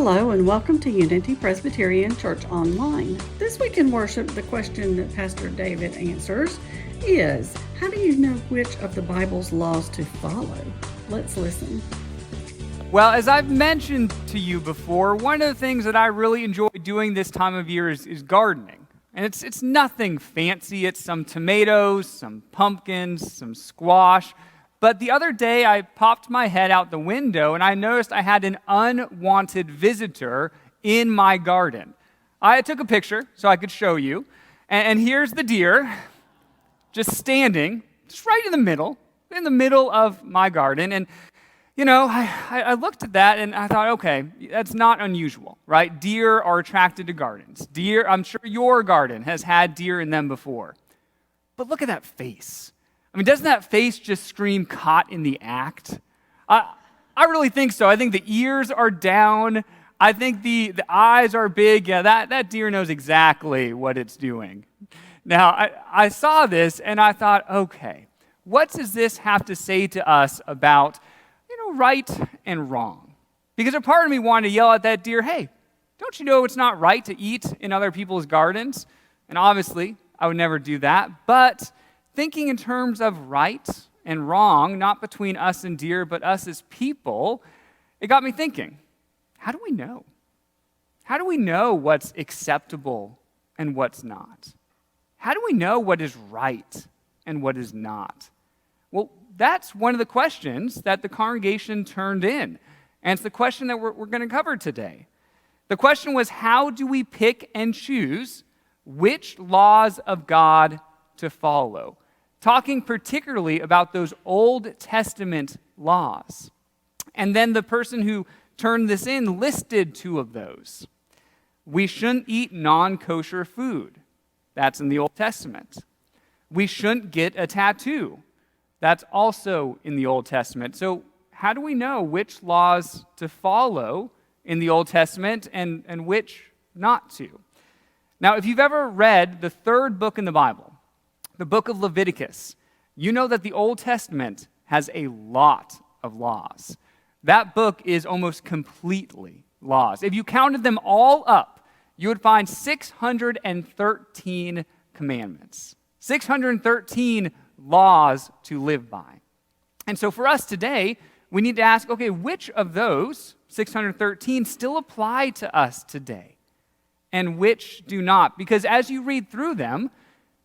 Hello and welcome to Unity Presbyterian Church Online. This week in worship, the question that Pastor David answers is, how do you know which of the Bible's laws to follow? Let's listen. Well, as I've mentioned to you before, one of the things that I really enjoy doing this time of year is gardening. And it's nothing fancy. It's some tomatoes, some pumpkins, some squash. But the other day, I popped my head out the window and I noticed I had an unwanted visitor in my garden. I took a picture so I could show you. And here's the deer just standing, just right in the middle of my garden. And, you know, I looked at that and I thought, okay, that's not unusual, right? Deer are attracted to gardens. Deer, I'm sure your garden has had deer in them before. But look at that face. I mean, doesn't that face just scream caught in the act? I really think so. I think the ears are down. I think the eyes are big. Yeah, that deer knows exactly what it's doing. Now, I saw this and I thought, okay, what does this have to say to us about, right and wrong? Because a part of me wanted to yell at that deer, hey, don't you know it's not right to eat in other people's gardens? And obviously, I would never do that. But thinking in terms of right and wrong, not between us and deer, but us as people, it got me thinking, how do we know? How do we know what's acceptable and what's not? How do we know what is right and what is not? Well, that's one of the questions that the congregation turned in. And it's the question that we're going to cover today. The question was, how do we pick and choose which laws of God to follow? Talking particularly about those Old Testament laws. And then the person who turned this in listed two of those. We shouldn't eat non-kosher food. That's in the Old Testament. We shouldn't get a tattoo. That's also in the Old Testament. So how do we know which laws to follow in the Old Testament and which not to? Now, if you've ever read the third book in the Bible, the book of Leviticus, you know that the Old Testament has a lot of laws. That book is almost completely laws. If you counted them all up, you would find 613 commandments. 613 laws to live by. And so for us today, we need to ask, okay, which of those 613 still apply to us today and which do not? Because as you read through them,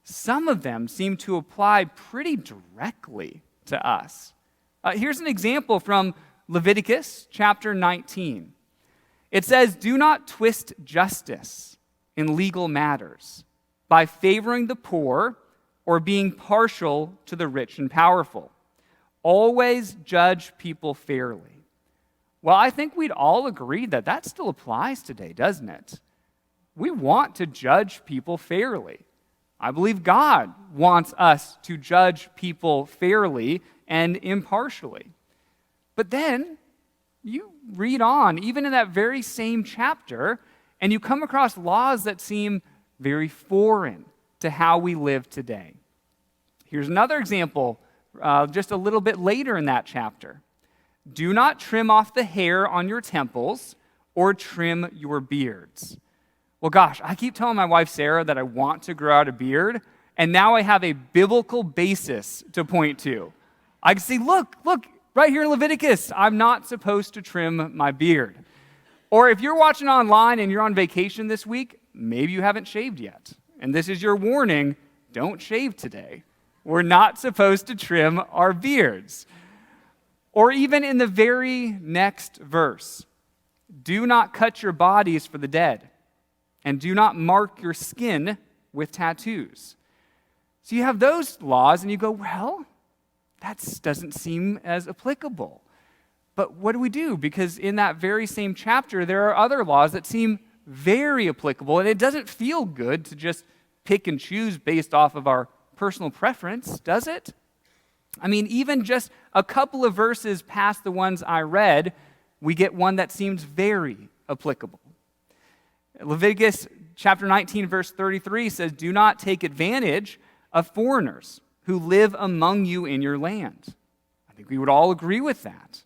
some of them seem to apply pretty directly to us. Here's an example from Leviticus chapter 19. It says, do not twist justice in legal matters by favoring the poor or being partial to the rich and powerful. Always judge people fairly. Well, I think we'd all agree that that still applies today, doesn't it? We want to judge people fairly. I believe God wants us to judge people fairly and impartially. But then you read on, even in that very same chapter, and you come across laws that seem very foreign to how we live today. Here's another example, just a little bit later in that chapter. Do not trim off the hair on your temples or trim your beards. Well, gosh, I keep telling my wife, Sarah, that I want to grow out a beard, and now I have a biblical basis to point to. I can see, look, right here in Leviticus, I'm not supposed to trim my beard. Or if you're watching online and you're on vacation this week, maybe you haven't shaved yet. And this is your warning, don't shave today. We're not supposed to trim our beards. Or even in the very next verse, do not cut your bodies for the dead, and do not mark your skin with tattoos. So you have those laws, and you go, well, that doesn't seem as applicable. But what do we do? Because in that very same chapter, there are other laws that seem very applicable, and it doesn't feel good to just pick and choose based off of our personal preference, does it? I mean, even just a couple of verses past the ones I read, we get one that seems very applicable. Leviticus chapter 19, verse 33 says, do not take advantage of foreigners who live among you in your land. I think we would all agree with that.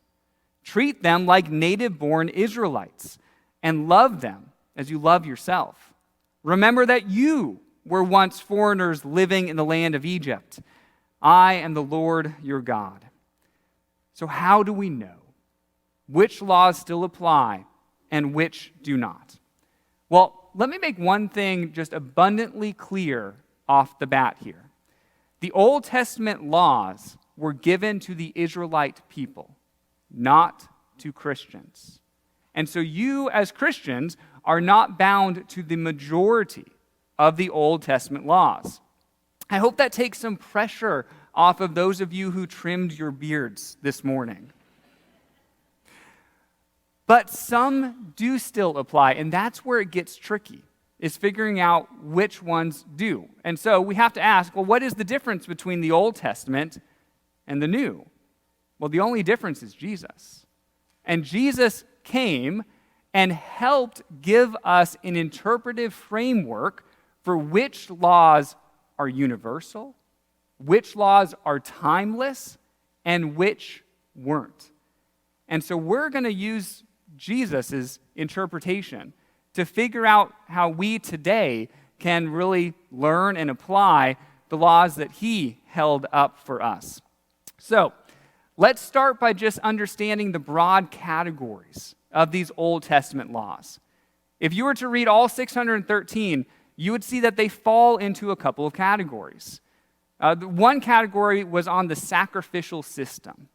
Treat them like native-born Israelites and love them as you love yourself. Remember that you were once foreigners living in the land of Egypt. I am the Lord your God. So how do we know which laws still apply and which do not? Well, let me make one thing just abundantly clear off the bat here. The Old Testament laws were given to the Israelite people, not to Christians. And so you, as Christians, are not bound to the majority of the Old Testament laws. I hope that takes some pressure off of those of you who trimmed your beards this morning. But some do still apply, and that's where it gets tricky, is figuring out which ones do. And so we have to ask, well, what is the difference between the Old Testament and the New? Well, the only difference is Jesus. And Jesus came and helped give us an interpretive framework for which laws are universal, which laws are timeless, and which weren't. And so we're going to use Jesus' interpretation to figure out how we today can really learn and apply the laws that he held up for us. So let's start by just understanding the broad categories of these Old Testament laws. If you were to read all 613, you would see that they fall into a couple of categories. One category was on the sacrificial system.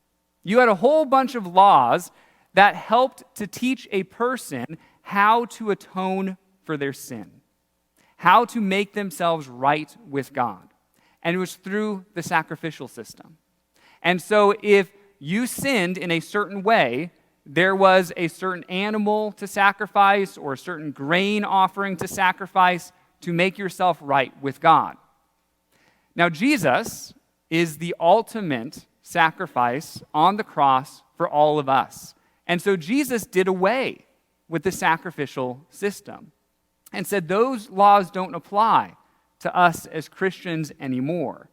You had a whole bunch of laws that helped to teach a person how to atone for their sin, how to make themselves right with God. And it was through the sacrificial system. And so if you sinned in a certain way, there was a certain animal to sacrifice or a certain grain offering to sacrifice to make yourself right with God. Now, Jesus is the ultimate sacrifice on the cross for all of us. And so Jesus did away with the sacrificial system and said those laws don't apply to us as Christians anymore.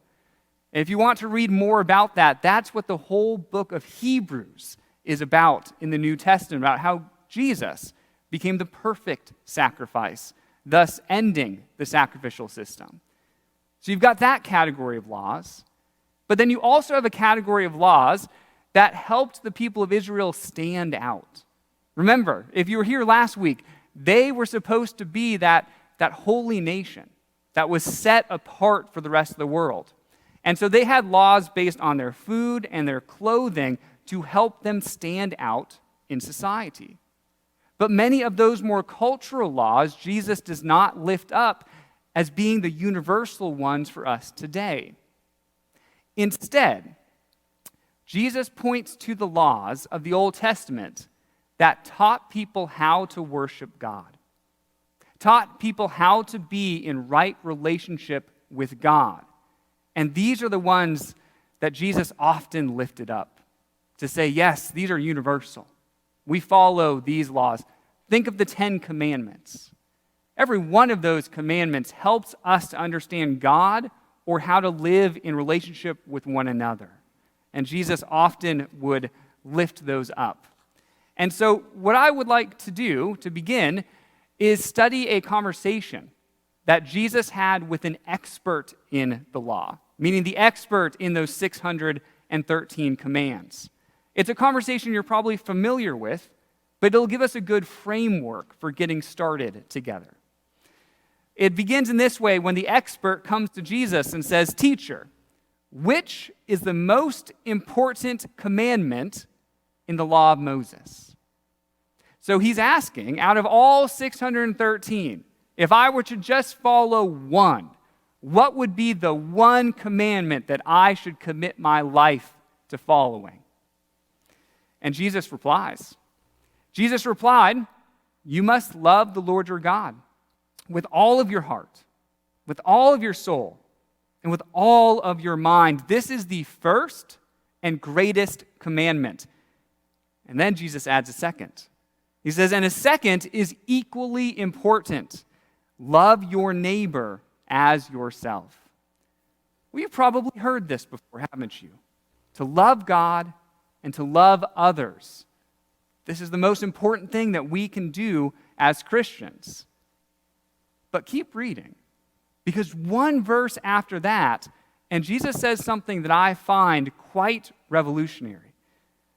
And if you want to read more about that, that's what the whole book of Hebrews is about in the New Testament, about how Jesus became the perfect sacrifice, thus ending the sacrificial system. So you've got that category of laws, but then you also have a category of laws that helped the people of Israel stand out. Remember, if you were here last week, they were supposed to be that holy nation that was set apart for the rest of the world. And so they had laws based on their food and their clothing to help them stand out in society. But many of those more cultural laws, Jesus does not lift up as being the universal ones for us today. Instead, Jesus points to the laws of the Old Testament that taught people how to worship God, taught people how to be in right relationship with God. And these are the ones that Jesus often lifted up to say, yes, these are universal. We follow these laws. Think of the 10 Commandments. Every one of those commandments helps us to understand God or how to live in relationship with one another. And Jesus often would lift those up. And so what I would like to do to begin is study a conversation that Jesus had with an expert in the law, meaning the expert in those 613 commands. It's a conversation you're probably familiar with, but it'll give us a good framework for getting started together. It begins in this way when the expert comes to Jesus and says, "Teacher, which is the most important commandment in the law of Moses?" So he's asking, out of all 613, if I were to just follow one, what would be the one commandment that I should commit my life to following? And Jesus replies. Jesus replied, "You must love the Lord your God with all of your heart, with all of your soul, and with all of your mind. This is the first and greatest commandment." And then Jesus adds a second. He says, and a second is equally important. Love your neighbor as yourself. Well, you've probably heard this before, haven't you? To love God and to love others. This is the most important thing that we can do as Christians. But keep reading, because one verse after that, and Jesus says something that I find quite revolutionary.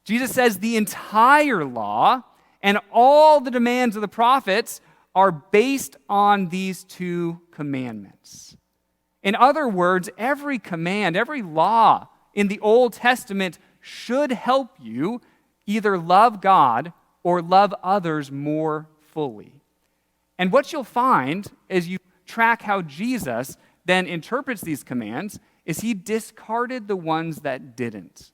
Jesus says the entire law and all the demands of the prophets are based on these two commandments. In other words, every command, every law in the Old Testament should help you either love God or love others more fully. And what you'll find as you track how Jesus then interprets these commands is he discarded the ones that didn't.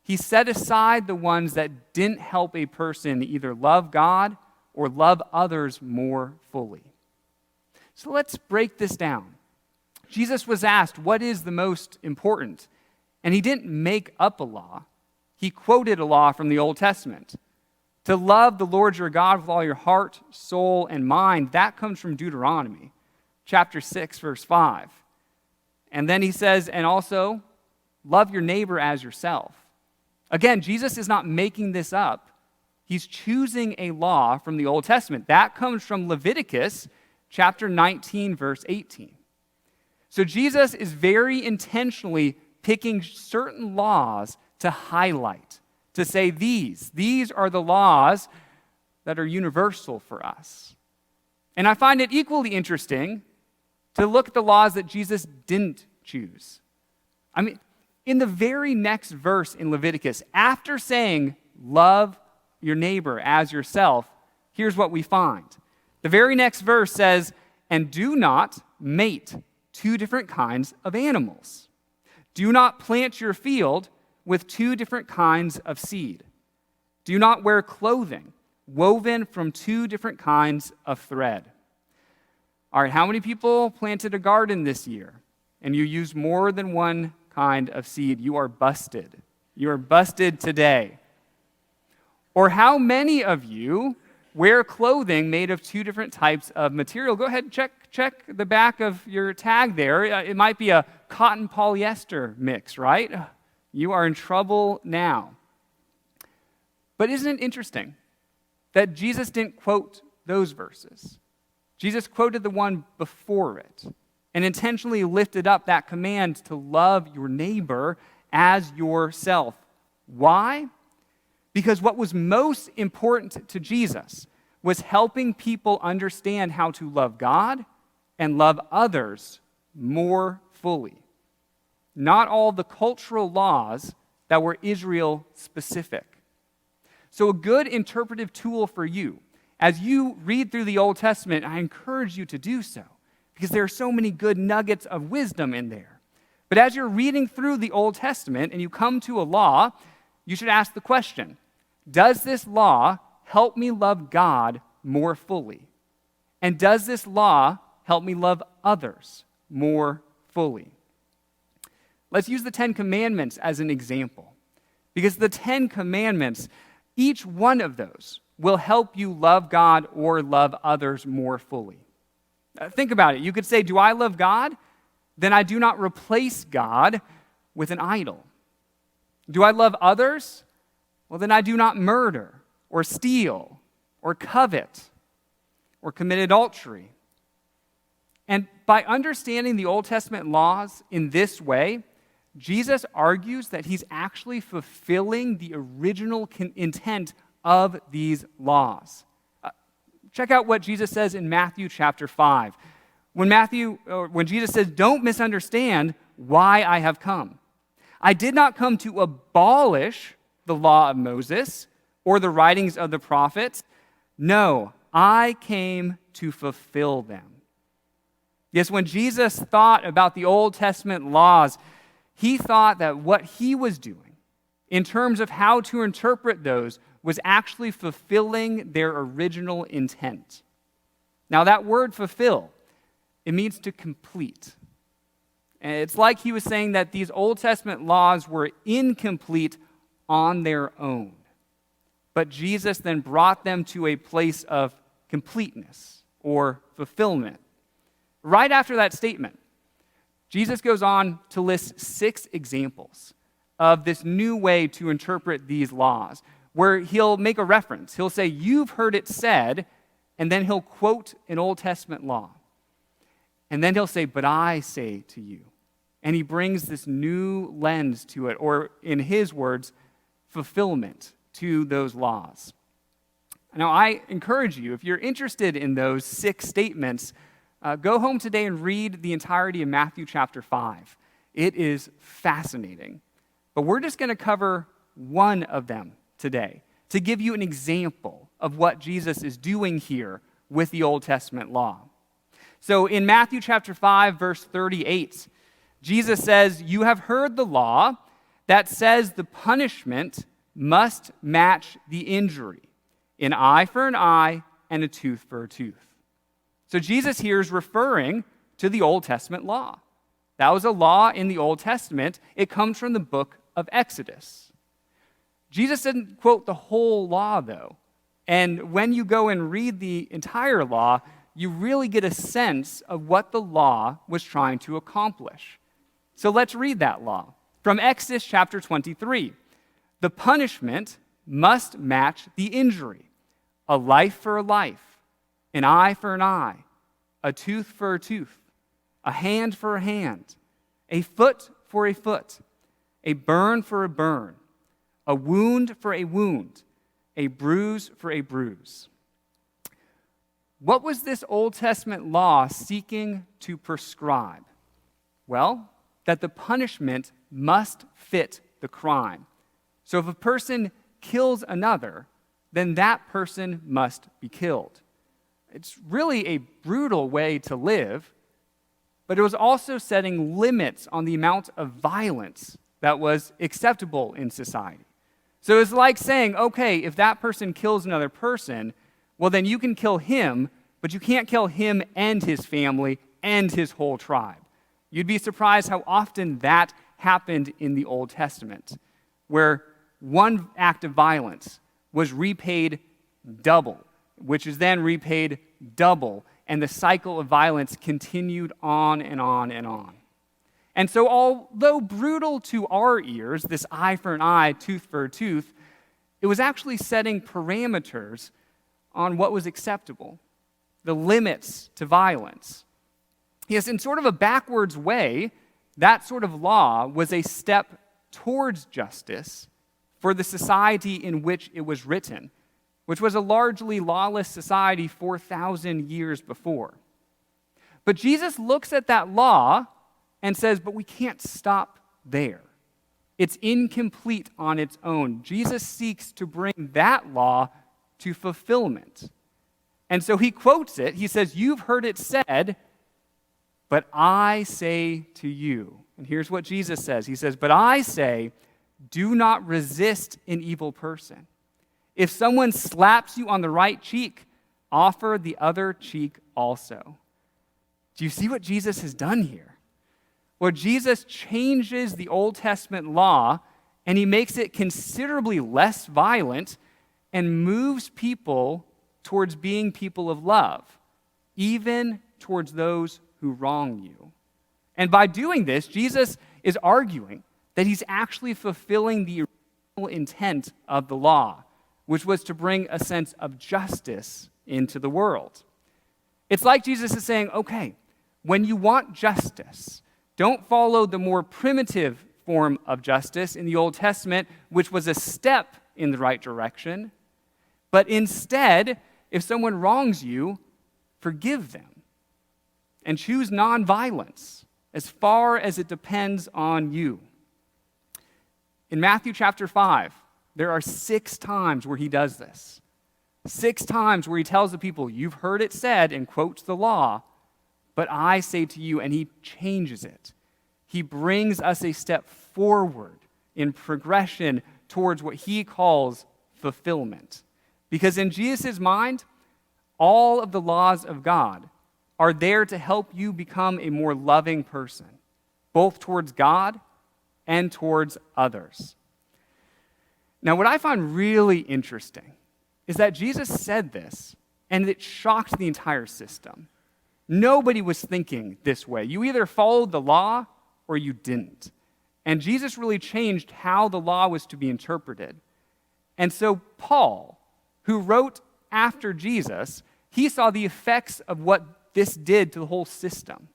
He set aside the ones that didn't help a person either love God or love others more fully. So let's break this down. Jesus was asked, what is the most important? And he didn't make up a law. He quoted a law from the Old Testament. To love the Lord your God with all your heart, soul, and mind, that comes from Deuteronomy, chapter 6, verse 5. And then he says, and also, love your neighbor as yourself. Again, Jesus is not making this up. He's choosing a law from the Old Testament. That comes from Leviticus, chapter 19, verse 18. So Jesus is very intentionally picking certain laws to highlight, to say these are the laws that are universal for us. And I find it equally interesting to look at the laws that Jesus didn't choose. I mean, in the very next verse in Leviticus, after saying, love your neighbor as yourself, here's what we find. The very next verse says, and do not mate two different kinds of animals. Do not plant your field with two different kinds of seed. Do not wear clothing woven from two different kinds of thread. All right, how many people planted a garden this year and you used more than one kind of seed? You are busted. You are busted today. Or how many of you wear clothing made of two different types of material? Go ahead and check the back of your tag there. It might be a cotton polyester mix, right? You are in trouble now. But isn't it interesting that Jesus didn't quote those verses? Jesus quoted the one before it and intentionally lifted up that command to love your neighbor as yourself. Why? Because what was most important to Jesus was helping people understand how to love God and love others more fully. Not all the cultural laws that were Israel specific. So a good interpretive tool for you, as you read through the Old Testament, I encourage you to do so, because there are so many good nuggets of wisdom in there. But as you're reading through the Old Testament and you come to a law, you should ask the question, does this law help me love God more fully? And does this law help me love others more fully? Let's use the 10 Commandments as an example. Because the 10 Commandments, each one of those will help you love God or love others more fully. Think about it. You could say, do I love God? Then I do not replace God with an idol. Do I love others? Well, then I do not murder or steal or covet or commit adultery. And by understanding the Old Testament laws in this way, Jesus argues that he's actually fulfilling the original intent of these laws. Check out what Jesus says in Matthew chapter 5. When Jesus says, don't misunderstand why I have come. I did not come to abolish the law of Moses or the writings of the prophets. No, I came to fulfill them. Yes, when Jesus thought about the Old Testament laws, he thought that what he was doing in terms of how to interpret those was actually fulfilling their original intent. Now, that word fulfill, it means to complete. And it's like he was saying that these Old Testament laws were incomplete on their own. But Jesus then brought them to a place of completeness or fulfillment. Right after that statement, Jesus goes on to list 6 examples of this new way to interpret these laws, where he'll make a reference. He'll say, "You've heard it said," and then he'll quote an Old Testament law. And then he'll say, "But I say to you." And he brings this new lens to it, or in his words, fulfillment to those laws. Now, I encourage you, if you're interested in those 6 statements, go home today and read the entirety of Matthew chapter 5. It is fascinating. But we're just going to cover one of them today to give you an example of what Jesus is doing here with the Old Testament law. So in Matthew chapter 5, verse 38, Jesus says, "You have heard the law that says the punishment must match the injury, an eye for an eye and a tooth for a tooth." So Jesus here is referring to the Old Testament law. That was a law in the Old Testament. It comes from the book of Exodus. Jesus didn't quote the whole law, though. And when you go and read the entire law, you really get a sense of what the law was trying to accomplish. So let's read that law. From Exodus chapter 23, "The punishment must match the injury. A life for a life, an eye for an eye, a tooth for a tooth, a hand for a hand, a foot for a foot, a burn for a burn, a wound for a wound, a bruise for a bruise." What was this Old Testament law seeking to prescribe? Well, that the punishment must fit the crime. So if a person kills another, then that person must be killed. It's really a brutal way to live, but it was also setting limits on the amount of violence that was acceptable in society. So it's like saying, okay, if that person kills another person, well, then you can kill him, but you can't kill him and his family and his whole tribe. You'd be surprised how often that happened in the Old Testament, where one act of violence was repaid double, which is then repaid double, and the cycle of violence continued on and on and on. And so although brutal to our ears, this eye for an eye, tooth for a tooth, it was actually setting parameters on what was acceptable, the limits to violence. Yes, in sort of a backwards way, that sort of law was a step towards justice for the society in which it was written, which was a largely lawless society 4,000 years before. But Jesus looks at that law and says, but we can't stop there. It's incomplete on its own. Jesus seeks to bring that law to fulfillment. And so he quotes it. He says, "You've heard it said, but I say to you." And here's what Jesus says. He says, "But I say, do not resist an evil person. If someone slaps you on the right cheek, offer the other cheek also." Do you see what Jesus has done here? Well, Jesus changes the Old Testament law, and he makes it considerably less violent and moves people towards being people of love, even towards those who wrong you. And by doing this, Jesus is arguing that he's actually fulfilling the original intent of the law, which was to bring a sense of justice into the world. It's like Jesus is saying, okay, when you want justice, don't follow the more primitive form of justice in the Old Testament, which was a step in the right direction, but instead, if someone wrongs you, forgive them. And choose nonviolence as far as it depends on you. In Matthew chapter 5, there are 6 times where he does this. 6 times where he tells the people, "You've heard it said," and quotes the law, "but I say to you," and he changes it. He brings us a step forward in progression towards what he calls fulfillment. Because in Jesus' mind, all of the laws of God are there to help you become a more loving person, both towards God and towards others. Now, what I find really interesting is that Jesus said this, and it shocked the entire system. Nobody was thinking this way. You either followed the law or you didn't. And Jesus really changed how the law was to be interpreted. And so Paul, who wrote after Jesus, he saw the effects of what this did to the whole system.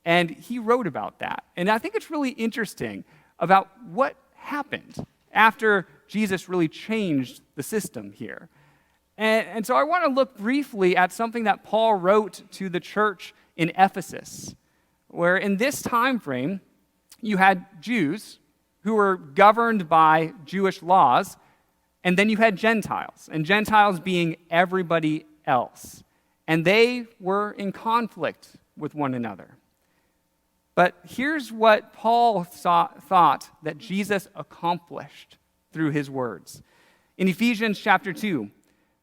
And he wrote about that. And I think it's really interesting about what happened after Jesus really changed the system here. And so I want to look briefly at something that Paul wrote to the church in Ephesus, where in this time frame, you had Jews who were governed by Jewish laws, and then you had Gentiles, and Gentiles being everybody else. And they were in conflict with one another. But here's what Paul thought that Jesus accomplished through his words. In Ephesians chapter 2,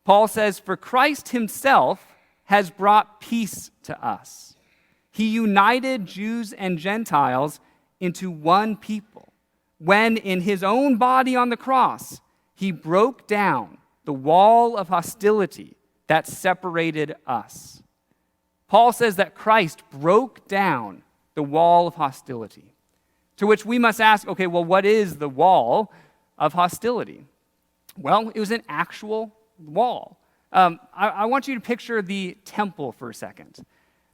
Paul says, "For Christ himself has brought peace to us. He united Jews and Gentiles into one people, when in his own body on the cross, he broke down the wall of hostility that separated us." Paul says that Christ broke down the wall of hostility, to which we must ask, okay, well, what is the wall of hostility? Well, it was an actual wall. I want you to picture the temple for a second.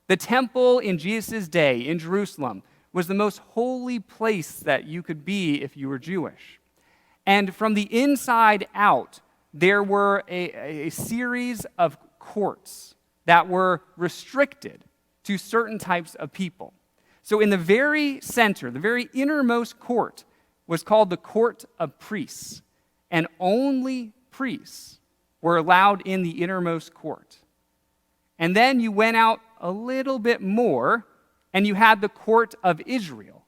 The temple in Jesus' day in Jerusalem was the most holy place that you could be if you were Jewish. And from the inside out, there were a series of courts that were restricted to certain types of people. So in the very center, the very innermost court was called the court of priests, and only priests were allowed in the innermost court. And then you went out a little bit more, and you had the court of Israel,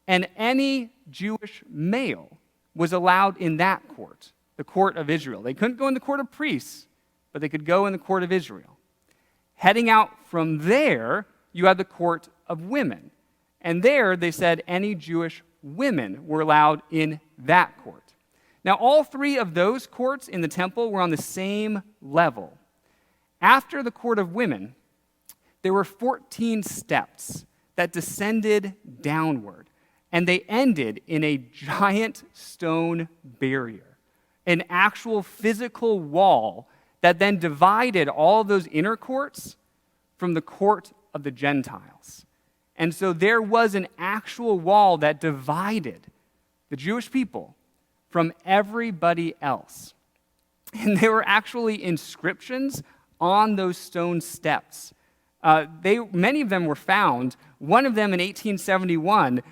and any Jewish male was allowed in that court, the court of Israel. They couldn't go in the court of priests, but they could go in the court of Israel. Heading out from there, you had the court of women. And there, they said any Jewish women were allowed in that court. Now, all three of those courts in the temple were on the same level. After the court of women, there were 14 steps that descended downward, and they ended in a giant stone barrier, an actual physical wall that then divided all of those inner courts from the court of the Gentiles. And so there was an actual wall that divided the Jewish people from everybody else. And there were actually inscriptions on those stone steps. Many of them were found. One of them in 1871,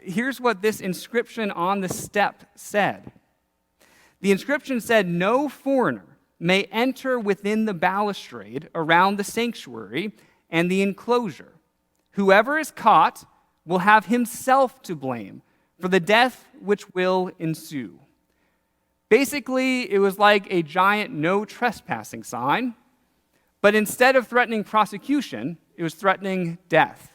here's what this inscription on the step said. The inscription said, "No foreigner may enter within the balustrade around the sanctuary and the enclosure. Whoever is caught will have himself to blame for the death which will ensue." Basically, it was like a giant no trespassing sign, but instead of threatening prosecution, it was threatening death.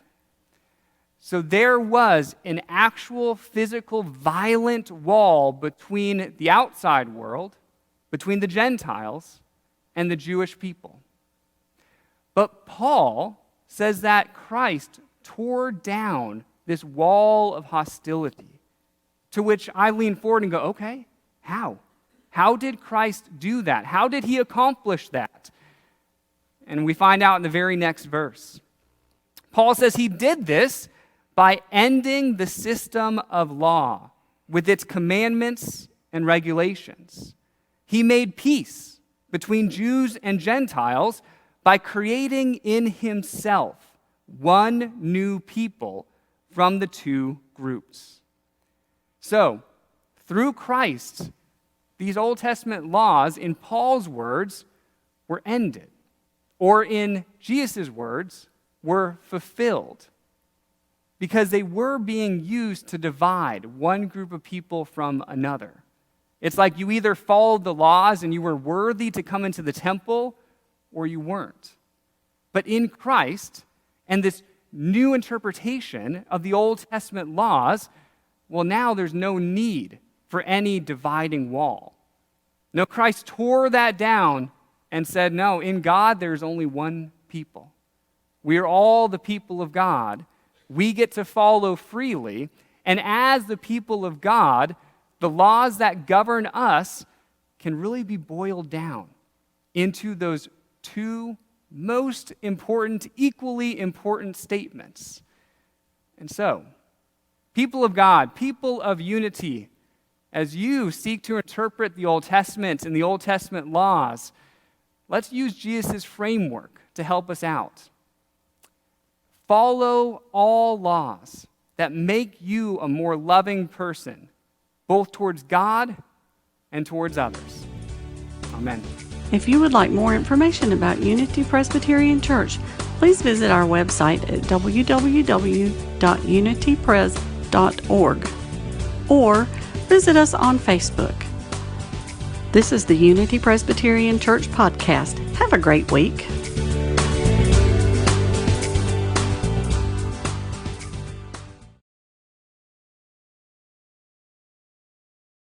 So there was an actual physical violent wall between the outside world, between the Gentiles, and the Jewish people. But Paul says that Christ tore down this wall of hostility, to which I lean forward and go, okay, how? How did Christ do that? How did he accomplish that? And we find out in the very next verse. Paul says he did this by ending the system of law with its commandments and regulations. He made peace between Jews and Gentiles by creating in himself one new people from the two groups. So, through Christ, these Old Testament laws, in Paul's words, were ended. Or in Jesus' words, were fulfilled. Because they were being used to divide one group of people from another. It's like you either followed the laws and you were worthy to come into the temple, or you weren't. But in Christ, and this new interpretation of the Old Testament laws, well, now there's no need for any dividing wall. No, Christ tore that down and said, no, in God there's only one people. We are all the people of God. We get to follow freely, and as the people of God, The laws that govern us can really be boiled down into those two most important, equally important statements. And so, people of God, people of unity, as you seek to interpret the Old Testament and the Old Testament laws, let's use Jesus' framework to help us out. Follow all laws that make you a more loving person, both towards God and towards others. Amen. If you would like more information about Unity Presbyterian Church, please visit our website at www.unitypres.org or visit us on Facebook. This is the Unity Presbyterian Church podcast. Have a great week.